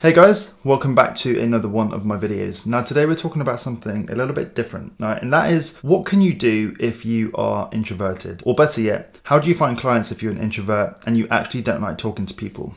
Hey guys, welcome back to another one of my videos. Now today we're talking about something a little bit different, right? And that is, what can you do if you are introverted? Or better yet, how do you find clients if you're an introvert and you actually don't like talking to people?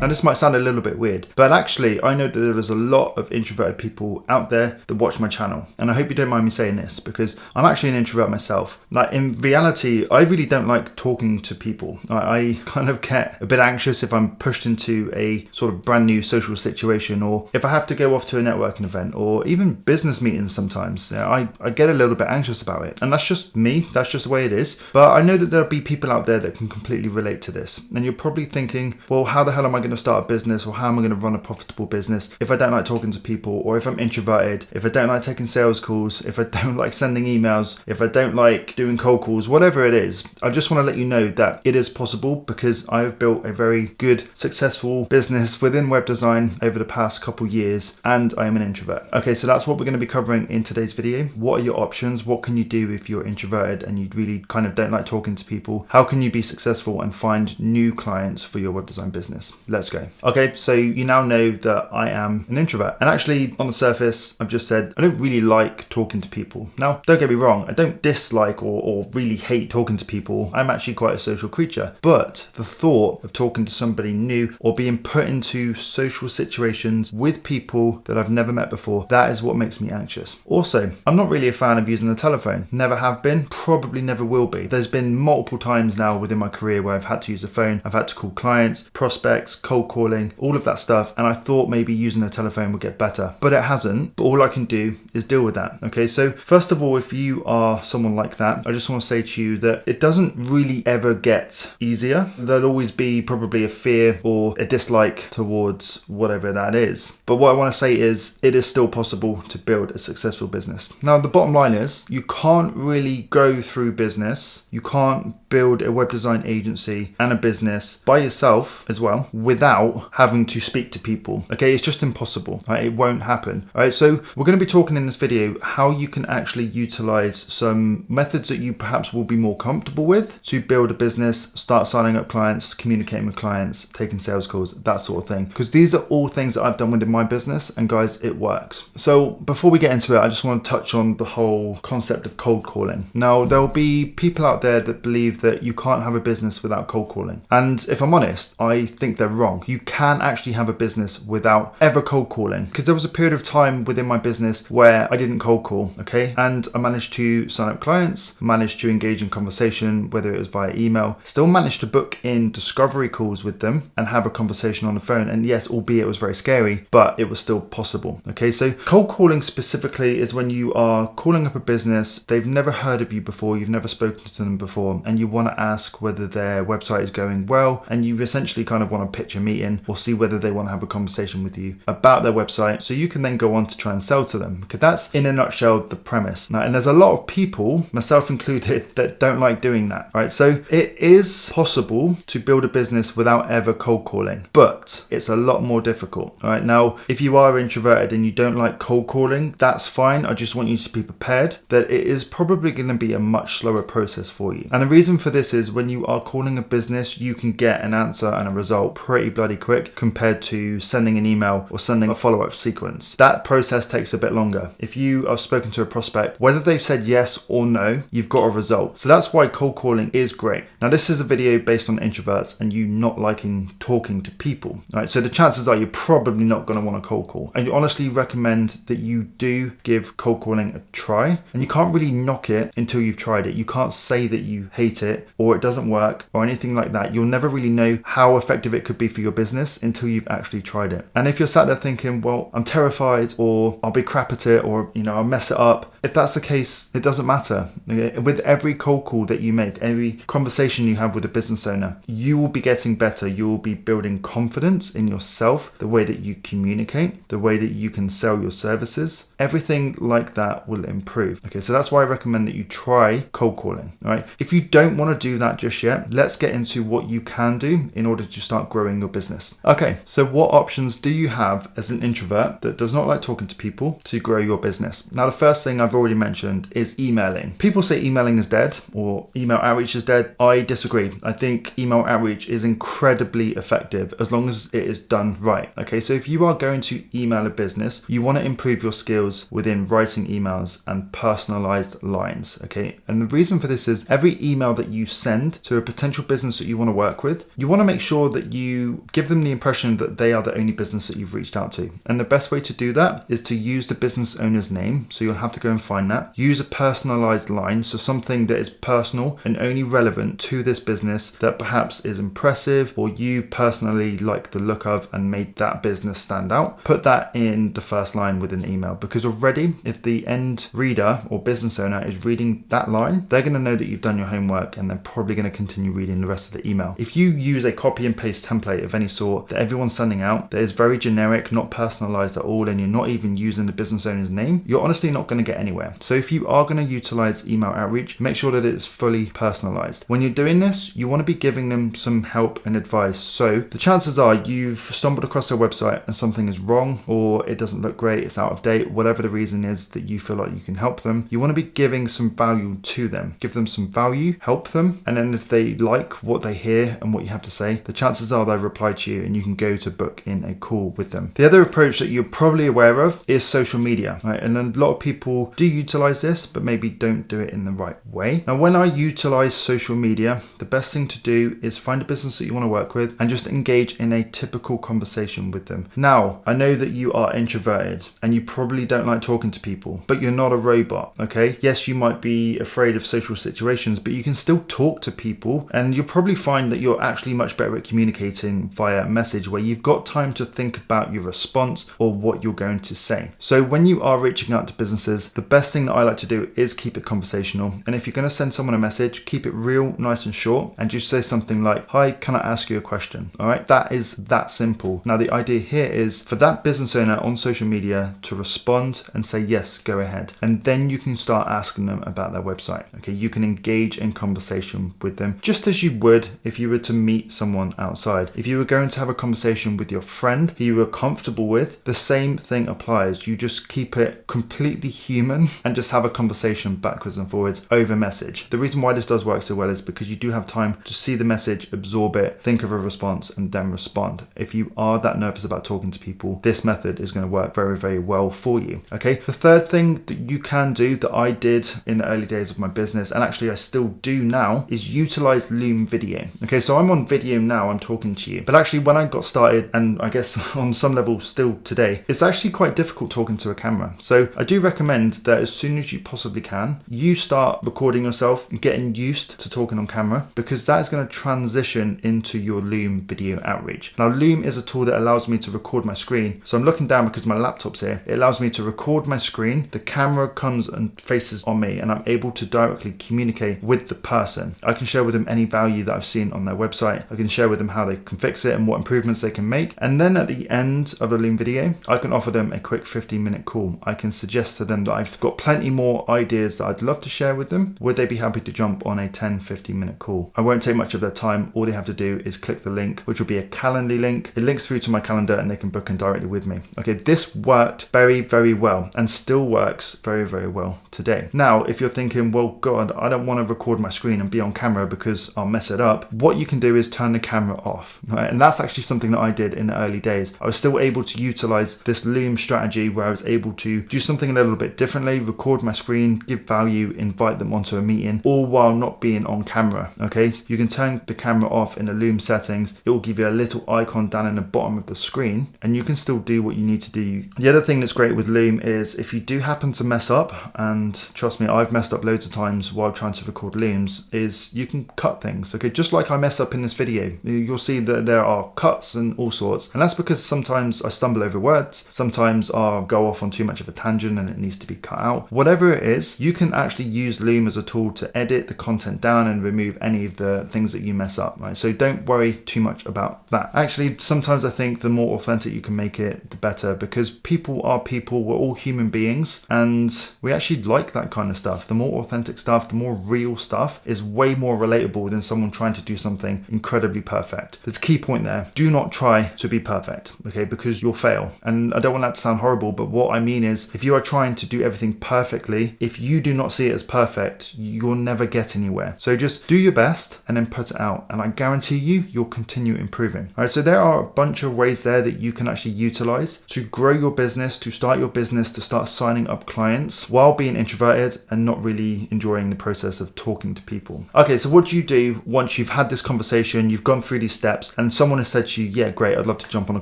Now this might sound a little bit weird, but actually I know that there is a lot of introverted people out there that watch my channel. And I hope you don't mind me saying this because I'm actually an introvert myself. Like in reality, I really don't like talking to people. I kind of get a bit anxious if I'm pushed into a sort of brand new social situation, or if I have to go off to a networking event or even business meetings sometimes. You know, I get a little bit anxious about it. And that's just me, that's just the way it is. But I know that there'll be people out there that can completely relate to this. And you're probably thinking, well, how the hell am I going to start a business, or how am I going to run a profitable business if I don't like talking to people, or if I'm introverted, if I don't like taking sales calls, if I don't like sending emails, if I don't like doing cold calls, whatever it is. I just want to let you know that it is possible because I have built a very good, successful business within web design over the past couple years, and I am an introvert. Okay, so that's what we're going to be covering in today's video. What are your options? What can you do if you're introverted and you really kind of don't like talking to people? How can you be successful and find new clients for your web design business? Let's go. Okay, so you now know that I am an introvert. And actually, on the surface, I've just said I don't really like talking to people. Now, don't get me wrong, I don't dislike or really hate talking to people. I'm actually quite a social creature. But the thought of talking to somebody new or being put into social situations with people that I've never met before, that is what makes me anxious. Also, I'm not really a fan of using the telephone. Never have been, probably never will be. There's been multiple times now within my career where I've had to use the phone. I've had to call clients, prospects, cold calling, all of that stuff, and I thought maybe using a telephone would get better, but it hasn't. But all I can do is deal with that. Okay, so first of all, if you are someone like that, I just want to say to you that it doesn't really ever get easier. There'll always be probably a fear or a dislike towards whatever that is. But what I want to say is it is still possible to build a successful business. Now, the bottom line is you can't really go through business. You can't build a web design agency and a business by yourself as well without having to speak to people. Okay, it's just impossible. Right? It won't happen. All right, so we're going to be talking in this video how you can actually utilize some methods that you perhaps will be more comfortable with to build a business, start signing up clients, communicating with clients, taking sales calls, that sort of thing. Because these are all things that I've done within my business, and guys, it works. So before we get into it, I just want to touch on the whole concept of cold calling. Now, there'll be people out there that believe that you can't have a business without cold calling. And if I'm honest, I think they're wrong. You can actually have a business without ever cold calling, because there was a period of time within my business where I didn't cold call, okay? And I managed to sign up clients, managed to engage in conversation, whether it was via email, still managed to book in discovery calls with them and have a conversation on the phone. And yes, albeit it was very scary, but it was still possible, okay? So cold calling specifically is when you are calling up a business, they've never heard of you before, you've never spoken to them before, and you want to ask whether their website is going well, and you essentially kind of want to pitch a meeting or see whether they want to have a conversation with you about their website, so you can then go on to try and sell to them. Because that's in a nutshell the premise. Now, and there's a lot of people, myself included, that don't like doing that, right? So it is possible to build a business without ever cold calling, but it's a lot more difficult, right? Now, if you are introverted and you don't like cold calling, that's fine. I just want you to be prepared that it is probably going to be a much slower process for you. And the reason for this is when you are calling a business, you can get an answer and a result pretty bloody quick compared to sending an email or sending a follow-up sequence. That process takes a bit longer. If you have spoken to a prospect, whether they've said yes or no, you've got a result. So that's why cold calling is great. Now, this is a video based on introverts and you not liking talking to people, right? So the chances are you're probably not going to want to cold call. And you honestly recommend that you do give cold calling a try, and you can't really knock it until you've tried it. You can't say that you hate it or it doesn't work or anything like that. You'll never really know how effective it could be for your business until you've actually tried it. And if you're sat there thinking, well, I'm terrified, or I'll be crap at it, or I'll mess it up, if that's the case, it doesn't matter. Okay? With every cold call that you make, every conversation you have with a business owner, you will be getting better. You will be building confidence in yourself, the way that you communicate, the way that you can sell your services. Everything like that will improve. Okay, so that's why I recommend that you try cold calling. All right. If you don't want to do that just yet, let's get into what you can do in order to start growing your business. Okay, so what options do you have as an introvert that does not like talking to people to grow your business? Now, the first thing I've I've already mentioned is emailing. People say emailing is dead or email outreach is dead. I disagree. I think email outreach is incredibly effective as long as it is done right. Okay, so if you are going to email a business, you want to improve your skills within writing emails and personalized lines. Okay, and the reason for this is every email that you send to a potential business that you want to work with, you want to make sure that you give them the impression that they are the only business that you've reached out to. And the best way to do that is to use the business owner's name. So you'll have to go and find that. Use a personalized line, so something that is personal and only relevant to this business that perhaps is impressive or you personally like the look of and made that business stand out. Put that in the first line with an email, because already if the end reader or business owner is reading that line, they're going to know that you've done your homework and they're probably going to continue reading the rest of the email. If you use a copy and paste template of any sort that everyone's sending out that is very generic, not personalized at all, and you're not even using the business owner's name, you're honestly not going to get anywhere. So if you are going to utilize email outreach, make sure that it's fully personalized. When you're doing this, you want to be giving them some help and advice. So the chances are you've stumbled across their website and something is wrong, or it doesn't look great, it's out of date, whatever the reason is that you feel like you can help them. You want to be giving some value to them. Give them some value, help them, and then if they like what they hear and what you have to say, the chances are they'll reply to you and you can go to book in a call with them. The other approach that you're probably aware of is social media, right? And a lot of people do utilize this, but maybe don't do it in the right way. Now, when I utilize social media, the best thing to do is find a business that you want to work with and just engage in a typical conversation with them. Now, I know that you are introverted and you probably don't like talking to people, but you're not a robot, okay? Yes, you might be afraid of social situations, but you can still talk to people, and you'll probably find that you're actually much better at communicating via message where you've got time to think about your response or what you're going to say. So when you are reaching out to businesses, the best thing that I like to do is keep it conversational. And if you're going to send someone a message, keep it real nice and short and just say something like, "Hi, can I ask you a question?" All right, that is that simple. Now, the idea here is for that business owner on social media to respond and say, "Yes, go ahead." And then you can start asking them about their website. Okay, you can engage in conversation with them just as you would if you were to meet someone outside. If you were going to have a conversation with your friend who you were comfortable with, the same thing applies. You just keep it completely human and just have a conversation backwards and forwards over message. The reason why this does work so well is because you do have time to see the message, absorb it, think of a response, and then respond. If you are that nervous about talking to people, this method is going to work very, very well for you. Okay, the third thing that you can do that I did in the early days of my business, and actually I still do now, is utilize Loom video. Okay, so I'm on video now, I'm talking to you, but actually when I got started, and I guess on some level still today, it's actually quite difficult talking to a camera. So I do recommend that as soon as you possibly can, you start recording yourself and getting used to talking on camera, because that is going to transition into your Loom video outreach. Now, Loom is a tool that allows me to record my screen. So I'm looking down because my laptop's here. It allows me to record my screen. The camera comes and faces on me, and I'm able to directly communicate with the person. I can share with them any value that I've seen on their website. I can share with them how they can fix it and what improvements they can make. And then at the end of a Loom video, I can offer them a quick 15-minute call. I can suggest to them that I've got plenty more ideas that I'd love to share with them. Would they be happy to jump on a 10-15-minute call? I won't take much of their time. All they have to do is click the link, which will be a Calendly link. It links through to my calendar and they can book in directly with me. Okay, this worked very, very well and still works very, very well today. Now, if you're thinking, well, God, I don't want to record my screen and be on camera because I'll mess it up, what you can do is turn the camera off, right? And that's actually something that I did in the early days. I was still able to utilize this Loom strategy where I was able to do something a little bit differently, record my screen, give value, invite them onto a meeting, all while not being on camera. Okay, so you can turn the camera off in the Loom settings. It will give you a little icon down in the bottom of the screen and you can still do what you need to do. The other thing that's great with Loom is if you do happen to mess up, and trust me, I've messed up loads of times while trying to record Looms, is you can cut things. Okay, just like I mess up in this video, you'll see that there are cuts and all sorts, and that's because sometimes I stumble over words, sometimes I'll go off on too much of a tangent and it needs to be cut out. Whatever it is, you can actually use Loom as a tool to edit the content down and remove any of the things that you mess up, right? So don't worry too much about that. Actually, sometimes I think the more authentic you can make it, the better, because people are people, we're all human beings, and we actually like that kind of stuff. The more authentic stuff, the more real stuff is way more relatable than someone trying to do something incredibly perfect. There's a key point there. Do not try to be perfect, okay? Because you'll fail. And I don't want that to sound horrible, but what I mean is if you are trying to do everything everything perfectly, if you do not see it as perfect, you'll never get anywhere. So just do your best and then put it out. And I guarantee you'll continue improving. All right, so there are a bunch of ways there that you can actually utilize to grow your business, to start your business, to start signing up clients while being introverted and not really enjoying the process of talking to people. Okay, so what do you do once you've had this conversation, you've gone through these steps, and someone has said to you, yeah, great, I'd love to jump on a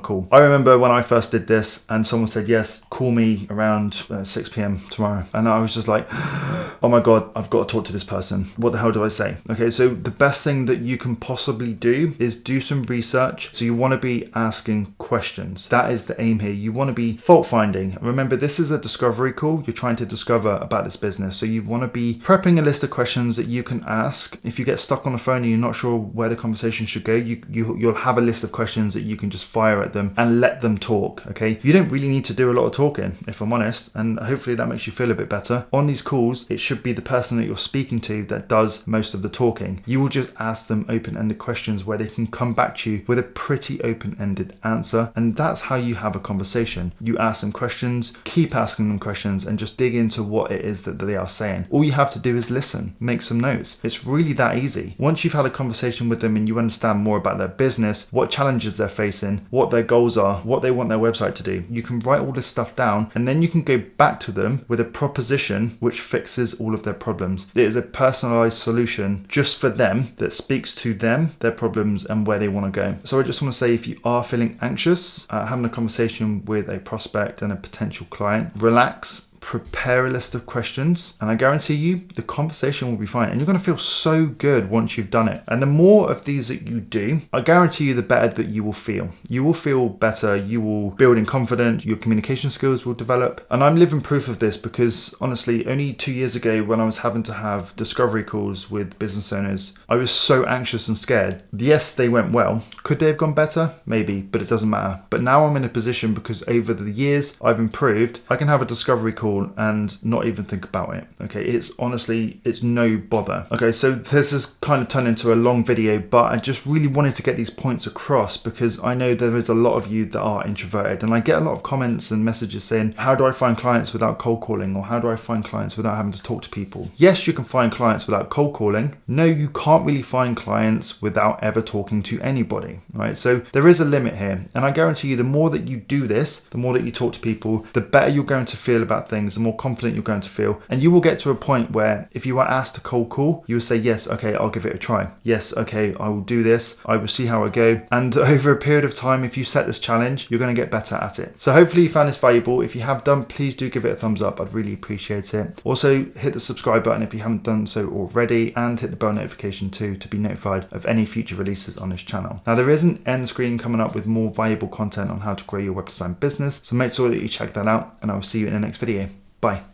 call. I remember when I first did this and someone said, yes, call me around 6 p.m. tomorrow. And I was just like, oh my God, I've got to talk to this person. What the hell do I say? Okay, so the best thing that you can possibly do is do some research. So you want to be asking questions. That is the aim here. You want to be fault finding. Remember, this is a discovery call. You're trying to discover about this business. So you want to be prepping a list of questions that you can ask. If you get stuck on the phone and you're not sure where the conversation should go, you'll have a list of questions that you can just fire at them and let them talk. Okay, you don't really need to do a lot of talking, if I'm honest, and hopefully that makes you feel a bit better. On these calls, it should be the person that you're speaking to that does most of the talking. You will just ask them open-ended questions where they can come back to you with a pretty open-ended answer, and that's how you have a conversation. You ask them questions, keep asking them questions, and just dig into what it is that they are saying. All you have to do is listen, make some notes. It's really that easy. Once you've had a conversation with them and you understand more about their business, what challenges they're facing, what their goals are, what they want their website to do, you can write all this stuff down, and then you can go back to them with a proposition which fixes all of their problems. It is a personalized solution just for them that speaks to them, their problems, and where they want to go. So I just want to say, if you are feeling anxious, having a conversation with a prospect and a potential client, relax, prepare a list of questions, and I guarantee you the conversation will be fine, and you're going to feel so good once you've done it. And the more of these that you do, I guarantee you the better that you will feel. You will feel better, you will build in confidence, your communication skills will develop. And I'm living proof of this because honestly, only 2 years ago when I was having to have discovery calls with business owners, I was so anxious and scared. Yes, they went well. Could they have gone better? Maybe, but it doesn't matter. But now I'm in a position, because over the years I've improved, I can have a discovery call and not even think about it. Okay, it's no bother. Okay, so this has kind of turned into a long video, but I just really wanted to get these points across because I know there is a lot of you that are introverted, and I get a lot of comments and messages saying, how do I find clients without cold calling? Or how do I find clients without having to talk to people? Yes, you can find clients without cold calling. No, you can't really find clients without ever talking to anybody, right? So there is a limit here, and I guarantee you the more that you do this, the more that you talk to people, the better you're going to feel about things, the more confident you're going to feel. And you will get to a point where if you are asked to cold call, you will say, yes, okay, I'll give it a try. Yes, okay, I will do this. I will see how I go. And over a period of time, if you set this challenge, you're going to get better at it. So hopefully you found this valuable. If you have done, please do give it a thumbs up. I'd really appreciate it. Also, hit the subscribe button if you haven't done so already, and hit the bell notification too to be notified of any future releases on this channel. Now, there is an end screen coming up with more valuable content on how to grow your web design business. So make sure that you check that out, and I will see you in the next video. Bye.